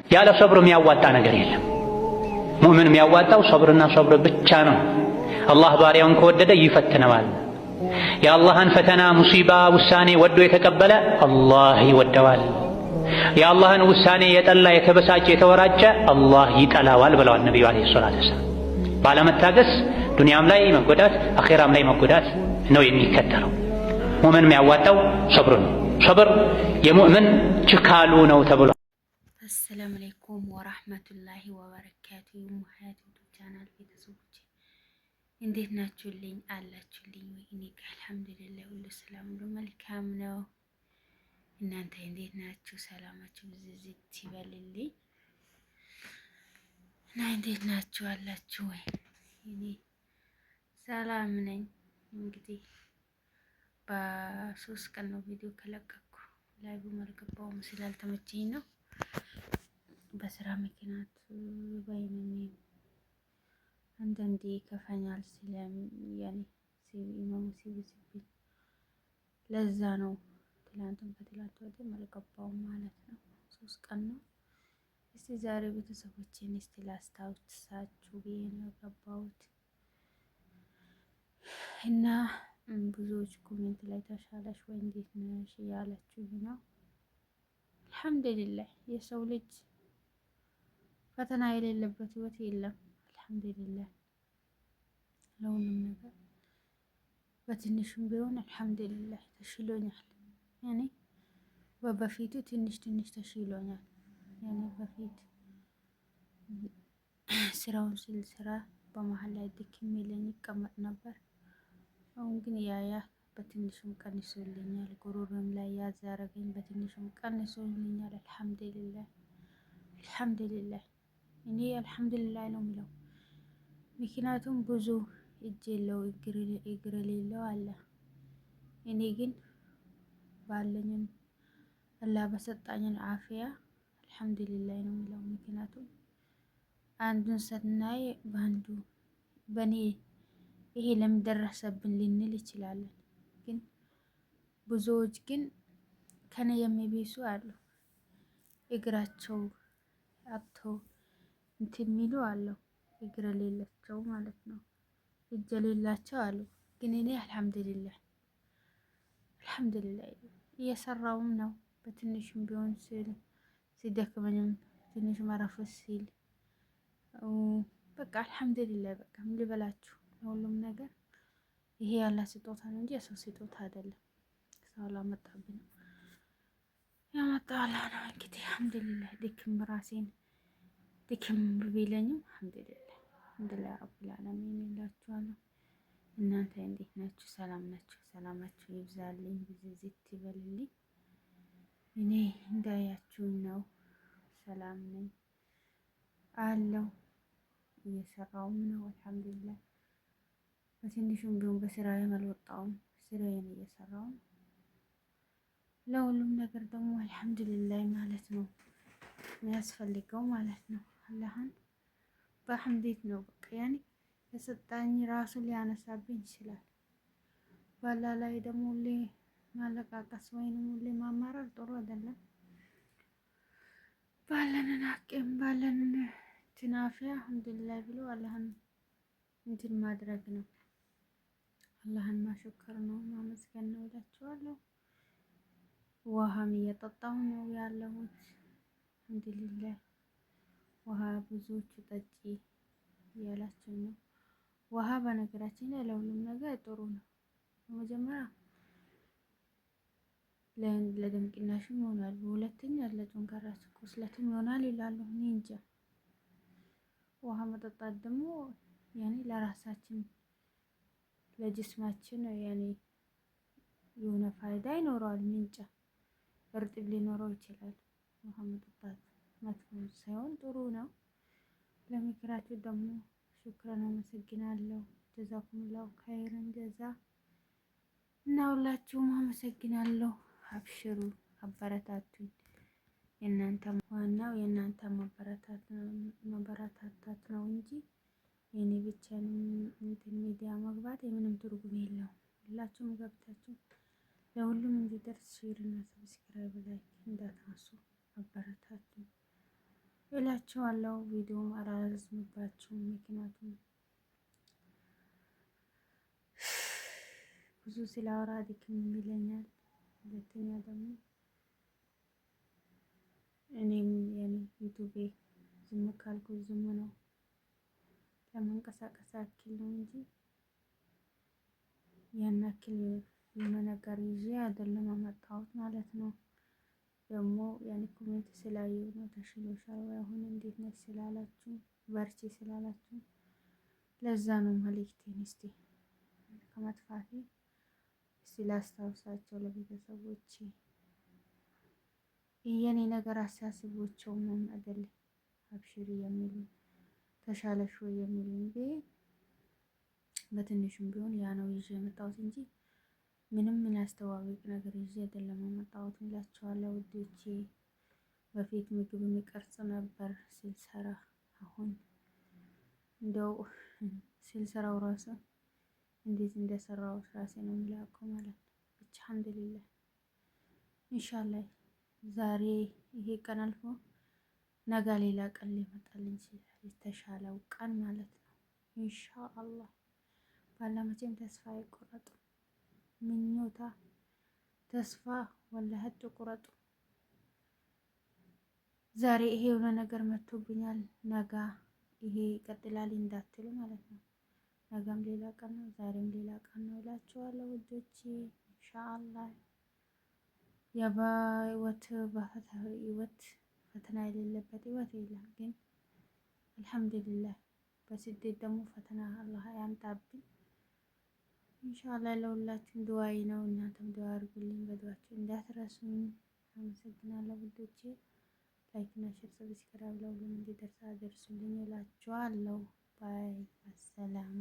ያለ ሶብር የሚያዋጣ ነገር የለም። ሙእምን የሚያዋጣው ሶብርና ሶብር ብቻ ነው። አላህ ባሪያውን ከወደደ ይፈትነዋል። የአላህን ፈተና፣ ሙሲባ፣ ውሳኔ ወዶ የተቀበለ አላህ ይወደዋል። የአላህን ውሳኔ የጠላ፣ የተበሳጨ፣ የተወራጨ አላህ ይጠላዋል ብለዋል ነቢዩ ዓለይሂ ሰላቱ ወሰላም። ባለመታገስ ዱንያም ላይ መጎዳት አኼራም ላይ መጎዳት ነው የሚከተለው። ሙእምን የሚያዋጣው ሶብር ነው። ሶብር የሙእምን ችካሉ ነው ተብሏል። አሰላሙ አለይኩም ወራህመቱላሂ ወበረካቱ። ሙሐያት ቻናል ቤተሰቦች እንዴት ናችሁልኝ? አላችሁልኝ ወይ? እኔ ጋር አልሐምዱሊላህ ሁሉ ሰላም ሁሉ መልካም ነው። እናንተ እንዴት ናችሁ? ሰላማችሁ ዝዝት ይበልልኝ እና እንዴት ናችሁ? አላችሁ ወይ? እኔ ሰላም ነኝ። እንግዲህ በሶስት ቀን ነው ቪዲዮ ከለቀኩ ላይ በመልከባው ስላልተመቸኝ ነው። በስራ ምክንያት ባይነኝ አንዳንዴ ከፈኛል ኢማሙ ሲብስብኝ ለዛ ነው ትላንትም ከትላንት ወዲህ አልገባውም ማለት ነው። ሶስት ቀን ነው። እስቲ ዛሬ ቤተሰቦቼን እስቲ ላስታውሳችሁ ብዬ ነው የገባሁት እና ብዙዎች ኮሜንት ላይ ተሻለሽ ወይ እንዴት ነሽ ያላችሁ ነው። አልሐምዱሊላህ የሰው ልጅ ፈተና የሌለበት ህይወት የለም። አልሐምዱሊላህ ለሁሉም ነገር በትንሹም ቢሆን አልሐምዱሊላህ ተሽሎኛል። ያኔ በፊቱ ትንሽ ተሽሎኛል። ያኔ በፊት ስራውን ስራ በመሀል ላይ ድክም ይለኝ ይቀመጥ ነበር። አሁን ግን ያ በትንሹም ቀንሶልኛል። ጉሮሮም ላይ ያዝ ያረገኝ በትንሹም ቀንሶልኛል። አልሐምዱሊላህ እኔ አልሐምዱሊላህ ነው የምለው። ምክንያቱም ብዙ እጅ የለው እግር የሌለው አለ። እኔ ግን ባለኝም አላህ በሰጣኝን አፍያ አልሐምዱሊላህ ነው የምለው። ምክንያቱም አንዱን ስናይ በአንዱ በኔ ይሄ ለምን ደረሰብን ልንል ይችላለን። ግን ብዙዎች ግን ከኔ የሚቤሱ አሉ። እግራቸው አጥቶ እንትን የሚሉ አሉ። እግር የሌላቸው ማለት ነው። እጅ የሌላቸው አሉ። ግን እኔ አልሐምዱሊላህ እየሰራውም ነው። በትንሹም ቢሆን ሲደክመኝም ትንሽ መረፈስ ሲል በቃ አልሐምዱሊላህ በቃ ምን ልበላችሁ። ሁሉም ነገር ይሄ ያለ ስጦታ ነው እንጂ የሰው ስጦታ አይደለም። ሰው ላመጣብኝ ነው ያመጣው አላህ ነው። እንግዲህ አልሐምዱሊላህ ድክም ቢለኝም አልሐምዱሊላህ ረብል ዓለሚን እላችኋለሁ። እናንተ እንዴት ናችሁ? ሰላም ናችሁ? ሰላማችሁ ይብዛልኝ፣ ብዝዝት ይበልልኝ። እኔ እንዳያችሁኝ ነው፣ ሰላም ነኝ አለው። እየሰራውም ነው አልሐምዱሊላህ። በትንሹም ቢሆን በስራዬም አልወጣውም፣ ስራዬን እየሰራው ነው። ለሁሉም ነገር ደግሞ አልሐምዱሊላህ ማለት ነው የሚያስፈልገው ማለት ነው። አላህን በሐምዴት ነው በቃ ያኔ የሰጣኝ ራሱ ሊያነሳብኝ ይችላል። ባላ ላይ ደግሞ ሁሌ ማለቃቀስ ወይንም ሁሌ ማማረር ጥሩ አይደለም። ባለንን አቅም ባለንን ትናፊያ አልሐምዱሊላህ ብሎ አላህን እንትን ማድረግ ነው። አላህን ማሸከር ነው፣ ማመስገን ነው እላችኋለሁ። ውሃም እየጠጣሁ ነው ያለሁት አልሐምዱሊላህ። ውሃ ብዙዎቹ ጠጪ እያላችሁ ነው። ውሃ በነገራችን ላይ ለሁሉም ነገር ጥሩ ነው። በመጀመሪያ ለደም ቅናሽም ይሆናል፣ በሁለተኛ ለጨንጓራ ቁስለትም ይሆናል ይላሉ። እኔ እንጃ። ውሃ መጠጣት ደግሞ ያኔ ለራሳችን ለጅስማችን ያኔ የሆነ ፋይዳ ይኖረዋል። ምንጫ እርጥብ ሊኖረው ይችላል። ውሃ መጠጣት መጥፎ ሳይሆን ጥሩ ነው። ለምክራችሁ ደግሞ ሹክራን አመሰግናለሁ። ጀዛኩሙላሁ ኸይረን ጀዛ እና ሁላችሁም አመሰግናለሁ። አብሽሩ፣ አበረታቱኝ። የእናንተ ዋናው የእናንተ ማበረታታት ነው እንጂ የኔ ብቻ እንትን ሚዲያ መግባት የምንም ትርጉም የለውም። ሁላችሁም ገብታችሁ ለሁሉም እንዲደርስ ሼር እና ሰብስክራይብ ላይክ እንዳትረሱ፣ አበረታቱኝ። እላችኋለሁ። ቪዲዮም አላረዝምባችሁም፣ ምክንያቱም ብዙ ስላወራ ድክም ይለኛል። ሁለተኛ ደግሞ እኔም ዩቱቤ ዝም ካልኩ ዝም ነው፣ ለመንቀሳቀስ አክል ነው እንጂ ያን ያክል የሆነ ነገር ይዤ አይደለም አመጣሁት ማለት ነው። ደግሞ ያን ኮሜንት ስላየሁ ነው ተሽሎሻል ወይ አሁን እንዴት ነሽ ስላላችሁ፣ በርቺ ስላላችሁ ለዛ ነው መልእክቴን እስቲ ከመጥፋቴ እስቲ ላስታውሳቸው ለቤተሰቦቼ። የኔ ነገር አሳስቦቸው ምን አይደል አብሽሪ የሚሉ ተሻለሽ ወይ የሚሉኝ በትንሹም ቢሆን ያ ነው ይዤ የመጣሁት እንጂ ምንም የሚያስተዋውቅ ነገር ይዤ አይደለም የመጣሁት እላቸዋለሁ ውዶቼ። በፊት ምግብ የሚቀርጽ ነበር ስልሰራ፣ አሁን እንደው ስልሰራው ራሱ እንዴት እንደሰራው ራሴ ነው የሚላቀው ማለት ነው። ብቻ አልሐምዱሊላህ ኢንሻአላህ ዛሬ ይሄ ቀን አልፎ ነገ ሌላ ቀን ሊመጣልኝ ይችላል፣ የተሻለው ቀን ማለት ነው ኢንሻአላህ። ባላ መቼም ተስፋ አይቆረጥም። ምኞታ ተስፋ ወላሂ አትቁረጡ። ዛሬ ይሄ የሆነ ነገር መጥቶብኛል ነገ ይሄ ይቀጥላል እንዳትሉ ማለት ነው። ነገም ሌላ ቀን ነው፣ ዛሬም ሌላ ቀን ነው እላችኋለሁ ውዶቼ ኢንሻአላህ። የህይወት ፈተና የሌለበት ህይወት የለም። ግን አልሐምዱሊላህ በስደት ደግሞ ፈተና አላህ ያምጣብን ኢንሻአላህ። ለሁላችሁም ዱዓይ ነው። እናንተም ዱዓ አድርጉልኝ፣ በዱዓችሁ እንዳትረሱኝ። አመሰግናለሁ ውዶቼ። ላይክ እና ሼር ሰብስክራይብ ለሁሉም እንዲደርስ አድርሱልኝ እላችኋለሁ። ባይ አሰላም